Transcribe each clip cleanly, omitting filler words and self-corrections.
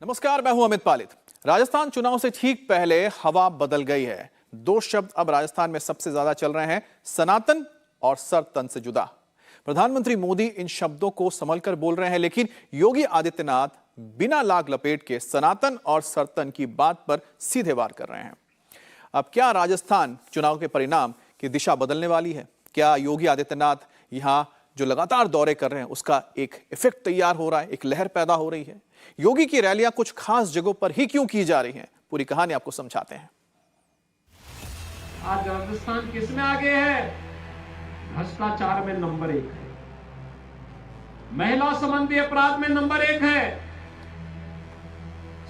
नमस्कार, मैं हूं अमित पालित। राजस्थान चुनाव से ठीक पहले हवा बदल गई है। दो शब्द अब राजस्थान में सबसे ज्यादा चल रहे हैं, सनातन और सरतन से जुदा। प्रधानमंत्री मोदी इन शब्दों को संभलकर बोल रहे हैं, लेकिन योगी आदित्यनाथ बिना लाग लपेट के सनातन और सरतन की बात पर सीधे वार कर रहे हैं। अब क्या राजस्थान चुनाव के परिणाम की दिशा बदलने वाली है? क्या योगी आदित्यनाथ यहां जो लगातार दौरे कर रहे हैं उसका एक इफेक्ट तैयार हो रहा है, एक लहर पैदा हो रही है? योगी की रैलियां कुछ खास जगहों पर ही क्यों की जा रही हैं? पूरी कहानी आपको समझाते हैं। आज राजस्थान किसमें आगे है? भ्रष्टाचार में नंबर 1 है, महिला संबंधी अपराध में नंबर 1 है,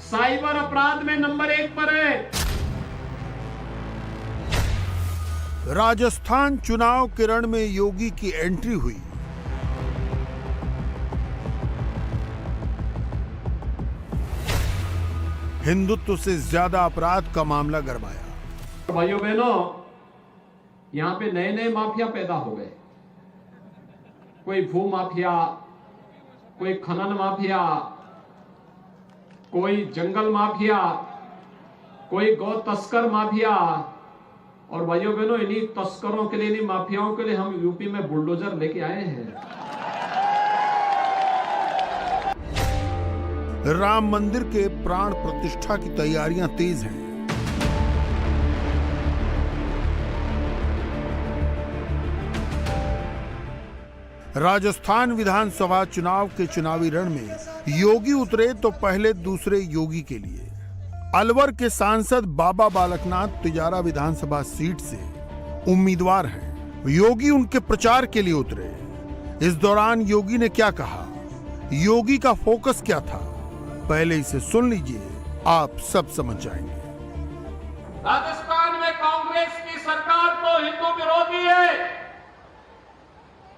साइबर अपराध में नंबर 1 पर है। राजस्थान चुनाव के रण में योगी की एंट्री हुई। हिंदुत्व से ज्यादा अपराध का मामला गरमाया। भाइयों बहनों, यहां पे नए नए माफिया पैदा हो गए। कोई भू माफिया, कोई खनन माफिया, कोई जंगल माफिया, कोई गौ तस्कर माफिया। और भाइयों बहनों, इन्हीं तस्करों के लिए, इन्हीं माफियाओं के लिए हम यूपी में बुलडोजर लेके आए हैं। राम मंदिर के प्राण प्रतिष्ठा की तैयारियां तेज हैं। राजस्थान विधानसभा चुनाव के चुनावी रण में योगी उतरे तो पहले दूसरे योगी के लिए अलवर के सांसद बाबा बालकनाथ तिजारा विधानसभा सीट से उम्मीदवार हैं। योगी उनके प्रचार के लिए उतरे। इस दौरान योगी ने क्या कहा, योगी का फोकस क्या था, पहले इसे सुन लीजिए, आप सब समझ जाएंगे। राजस्थान में कांग्रेस की सरकार तो हिंदू विरोधी है,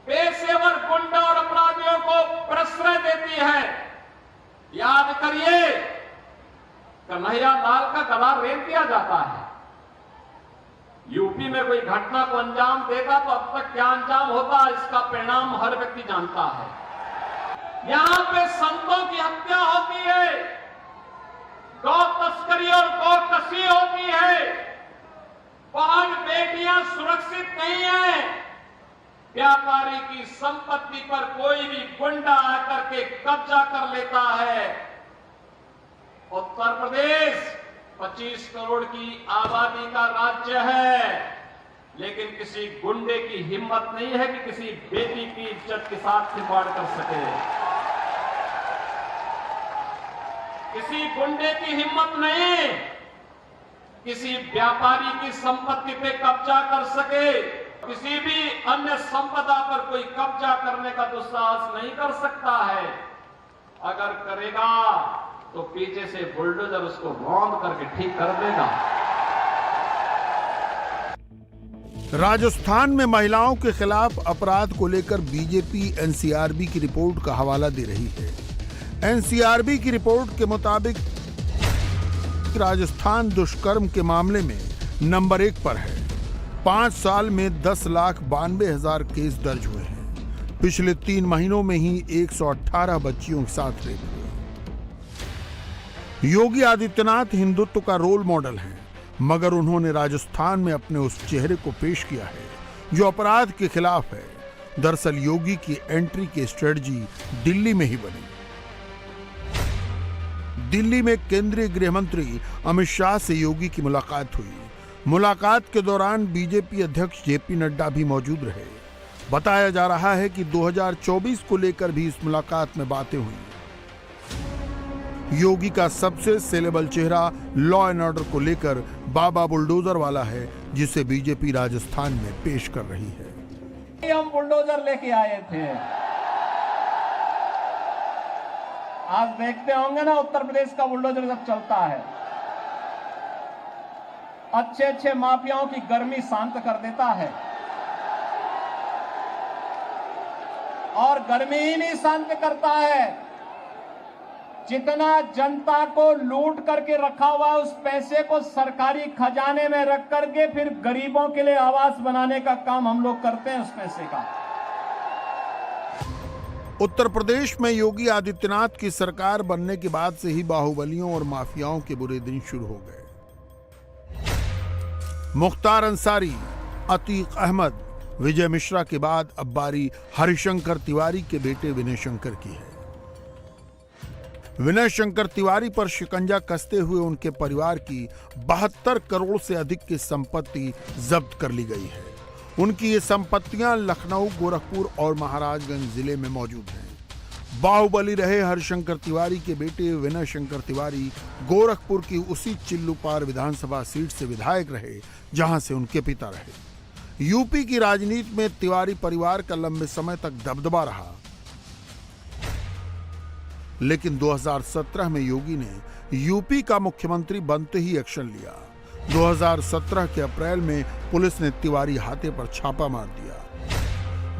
पेशेवर गुंडा और अपराधियों को प्रश्रय देती है। याद करिए, कन्हैया लाल का गला रेत दिया जाता है। यूपी में कोई घटना को अंजाम देगा तो अब तक क्या अंजाम होता है, इसका परिणाम हर व्यक्ति जानता है। यहां पे संतों की हत्या होती है, गौ तस्करी और गौ कसी होती है, बहन बेटियां सुरक्षित नहीं है, व्यापारी की संपत्ति पर कोई भी गुंडा आकर के कब्जा कर लेता है। उत्तर प्रदेश 25 करोड़ की आबादी का राज्य है, लेकिन किसी गुंडे की हिम्मत नहीं है कि किसी बेटी की इज्जत के साथ खिलवाड़ कर सके। किसी गुंडे की हिम्मत नहीं किसी व्यापारी की संपत्ति पे कब्जा कर सके। किसी भी अन्य संपदा पर कोई कब्जा करने का दुस्साहस नहीं कर सकता है। अगर करेगा तो पीछे से बुलडोजर उसको रौंद करके ठीक कर देगा। राजस्थान में महिलाओं के खिलाफ अपराध को लेकर बीजेपी एनसीआरबी की रिपोर्ट का हवाला दे रही है। एनसीआरबी की रिपोर्ट के मुताबिक राजस्थान दुष्कर्म के मामले में नंबर 1 पर है। 5 साल में 10,92,000 केस दर्ज हुए हैं। पिछले 3 महीनों में ही 118 बच्चियों के साथ रेप हुए। योगी आदित्यनाथ हिंदुत्व का रोल मॉडल है, मगर उन्होंने राजस्थान में अपने उस चेहरे को पेश किया है जो अपराध के खिलाफ है। दरअसल योगी की एंट्री की स्ट्रेटजी दिल्ली में ही बनी। दिल्ली में केंद्रीय गृह मंत्री अमित शाह से योगी की मुलाकात हुई। मुलाकात के दौरान बीजेपी अध्यक्ष जेपी नड्डा भी मौजूद रहे। बताया जा रहा है कि 2024 को लेकर भी इस मुलाकात में बातें हुई। योगी का सबसे सेलेबल चेहरा लॉ एंड ऑर्डर को लेकर बाबा बुलडोजर वाला है, जिसे बीजेपी राजस्थान में पेश कर रही है। हम बुलडोजर लेके आए थे। आज देखते होंगे ना, उत्तर प्रदेश का बुलडोजर जब चलता है, अच्छे अच्छे माफियाओं की गर्मी शांत कर देता है। और गर्मी ही नहीं शांत करता है, जितना जनता को लूट करके रखा हुआ उस पैसे को सरकारी खजाने में रख करके फिर गरीबों के लिए आवास बनाने का काम हम लोग करते हैं उस पैसे का। उत्तर प्रदेश में योगी आदित्यनाथ की सरकार बनने के बाद से ही बाहुबलियों और माफियाओं के बुरे दिन शुरू हो गए। मुख्तार अंसारी, अतीक अहमद, विजय मिश्रा के बाद अब बारी हरिशंकर तिवारी के बेटे विनय शंकर की है। विनय शंकर तिवारी पर शिकंजा कसते हुए उनके परिवार की 72 करोड़ से अधिक की संपत्ति जब्त कर ली गई है। उनकी ये संपत्तियां लखनऊ, गोरखपुर और महाराजगंज जिले में मौजूद हैं। बाहुबली रहे हरिशंकर तिवारी के बेटे विनय शंकर तिवारी गोरखपुर की उसी चिल्लूपार विधानसभा सीट से विधायक रहे जहां से उनके पिता रहे। यूपी की राजनीति में तिवारी परिवार का लंबे समय तक दबदबा रहा, लेकिन 2017 में योगी ने यूपी का मुख्यमंत्री बनते ही एक्शन लिया। 2017 के अप्रैल में पुलिस ने तिवारी हाथे पर छापा मार दिया।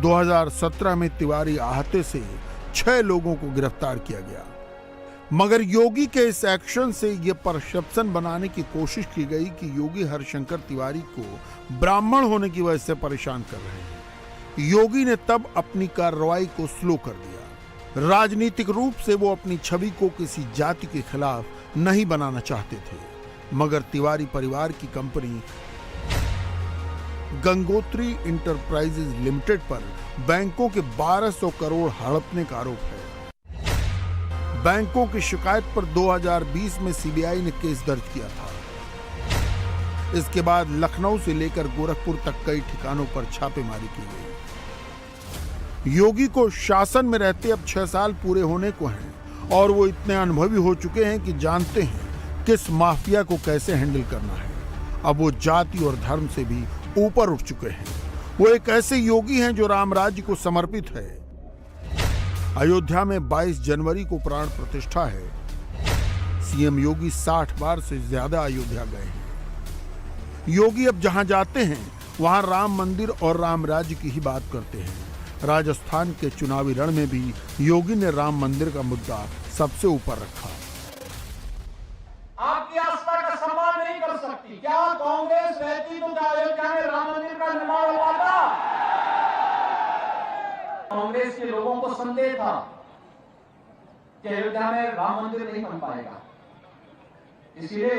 2017 में तिवारी हाथे से 6 लोगों को गिरफ्तार किया गया। मगर योगी के इस एक्शन से यह परसेप्शन बनाने की कोशिश की गई कि योगी हरिशंकर तिवारी को ब्राह्मण होने की वजह से परेशान कर रहे हैं। योगी ने तब अपनी कार्रवाई को स्लो कर दिया। राजनीतिक रूप से वो अपनी छवि को किसी जाति के खिलाफ नहीं बनाना चाहते थे, मगर तिवारी परिवार की कंपनी गंगोत्री इंटरप्राइजेज लिमिटेड पर बैंकों के 1200 करोड़ हड़पने का आरोप है। बैंकों की शिकायत पर 2020 में सीबीआई ने केस दर्ज किया था। इसके बाद लखनऊ से लेकर गोरखपुर तक कई ठिकानों पर छापेमारी की गई। योगी को शासन में रहते अब 6 साल पूरे होने को हैं और वो इतने अनुभवी हो चुके हैं कि जानते हैं किस माफिया को कैसे हैंडल करना है। अब वो जाति और धर्म से भी ऊपर उठ चुके हैं। वो एक ऐसे योगी हैं जो राम राज्य को समर्पित है। अयोध्या में 22 जनवरी को प्राण प्रतिष्ठा है। सीएम योगी 60 बार से ज्यादा अयोध्या गए हैं। योगी अब जहां जाते हैं वहां राम मंदिर और राम राज्य की ही बात करते हैं। राजस्थान के चुनावी रण में भी योगी ने राम मंदिर का मुद्दा सबसे ऊपर रखा। आपकी आस्था का सम्मान नहीं कर सकती। क्या कांग्रेस रहती तो क्या अयोध्या में राम मंदिर का निर्माण हो पाता? कांग्रेस के लोगों को संदेह था कि अयोध्या में राम मंदिर नहीं बन पाएगा। इसलिए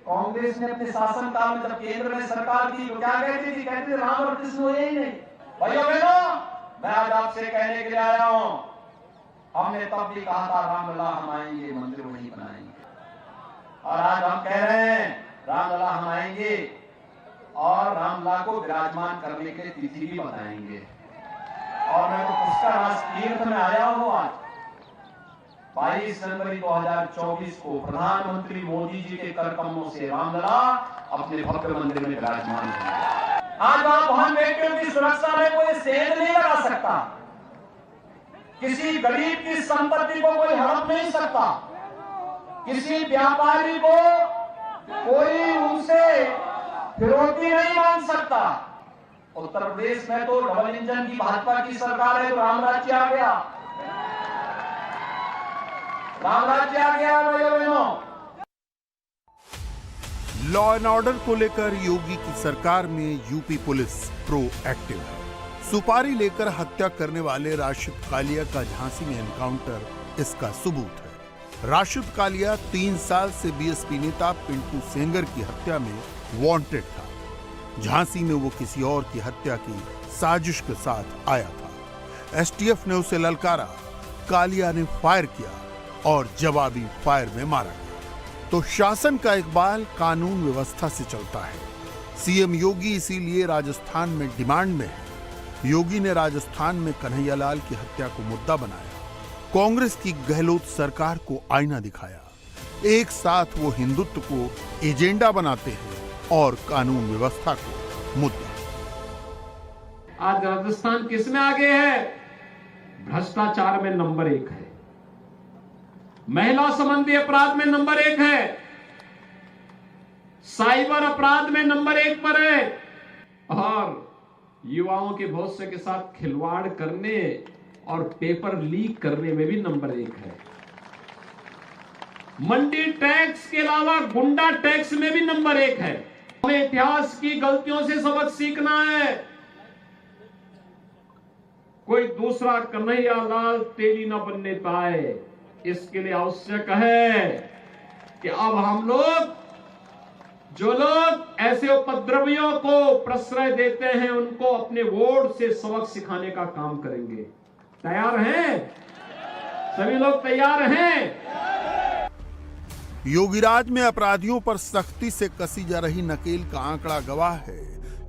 कांग्रेस ने अपने शासनकाल में जब केंद्र में सरकार थी तो क्या कहती थी? कहती थी राम और कृष्ण हुए ही नहीं। भाइयों बहनों, मैं आज आपसे कहने के लिए आया हूं, हमने तब भी कहा था रामलला हम आएंगे, मंदिर वही बनाएंगे। और आज हम कह रहे हैं रामलला हम आएंगे और रामलला को विराजमान करने के लिए तिथि भी बताएंगे। और मैं तो पुष्कर आज तीर्थ में आया हूं। आज 22 जनवरी 2024 को प्रधानमंत्री मोदी जी के कर कमलों से रामलला अपने भव्य मंदिर में विराजमान होंगे। आज वहां बहन बेटियों की सुरक्षा में कोई सेंध नहीं लगा सकता। किसी गरीब की संपत्ति को कोई हड़प नहीं सकता। किसी व्यापारी को कोई उनसे फिरौती नहीं मांग सकता। उत्तर प्रदेश में तो डबल इंजन की भाजपा की सरकार है तो राम राज्य आ गया। राम राज्य आ गया। भाइयों बहनों, लॉ एंड ऑर्डर को लेकर योगी की सरकार में यूपी पुलिस प्रोएक्टिव है। सुपारी लेकर हत्या करने वाले राशिद कालिया का झांसी में एनकाउंटर इसका सबूत है। राशिद कालिया 3 साल से बीएसपी नेता पिंटू सेंगर की हत्या में वांटेड था। झांसी में वो किसी और की हत्या की साजिश के साथ आया था। एसटीएफ ने उसे ललकारा, कालिया ने फायर किया और जवाबी फायर में मारा गया। तो शासन का इकबाल कानून व्यवस्था से चलता है। सीएम योगी इसीलिए राजस्थान में डिमांड में है। योगी ने राजस्थान में कन्हैयालाल की हत्या को मुद्दा बनाया, कांग्रेस की गहलोत सरकार को आईना दिखाया। एक साथ वो हिंदुत्व को एजेंडा बनाते हैं और कानून व्यवस्था को मुद्दा। आज राजस्थान किसमें आगे है? भ्रष्टाचार में नंबर 1 है, महिला संबंधी अपराध में नंबर 1 है, साइबर अपराध में नंबर 1 पर है और युवाओं के भविष्य के साथ खिलवाड़ करने और पेपर लीक करने में भी नंबर 1 है। मंडी टैक्स के अलावा गुंडा टैक्स में भी नंबर 1 है। हमें इतिहास की गलतियों से सबक सीखना है। कोई दूसरा कन्हैयालाल तेली न बनने पाए। इसके लिए आवश्यक है कि अब हम लोग जो लोग ऐसे उपद्रवियों को प्रश्रय देते हैं उनको अपने वोट से सबक सिखाने का काम करेंगे। तैयार हैं? सभी लोग तैयार हैं? योगीराज में अपराधियों पर सख्ती से कसी जा रही नकेल का आंकड़ा गवाह है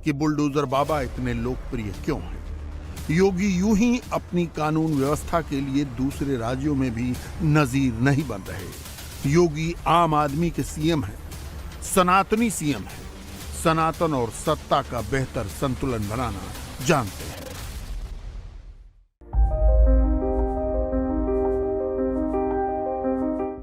कि बुलडोजर बाबा इतने लोकप्रिय क्यों हैं। योगी यूं ही अपनी कानून व्यवस्था के लिए दूसरे राज्यों में भी नजीर नहीं बन रहे। योगी आम आदमी के सीएम हैं, सनातनी सीएम है, सनातन और सत्ता का बेहतर संतुलन बनाना जानते हैं।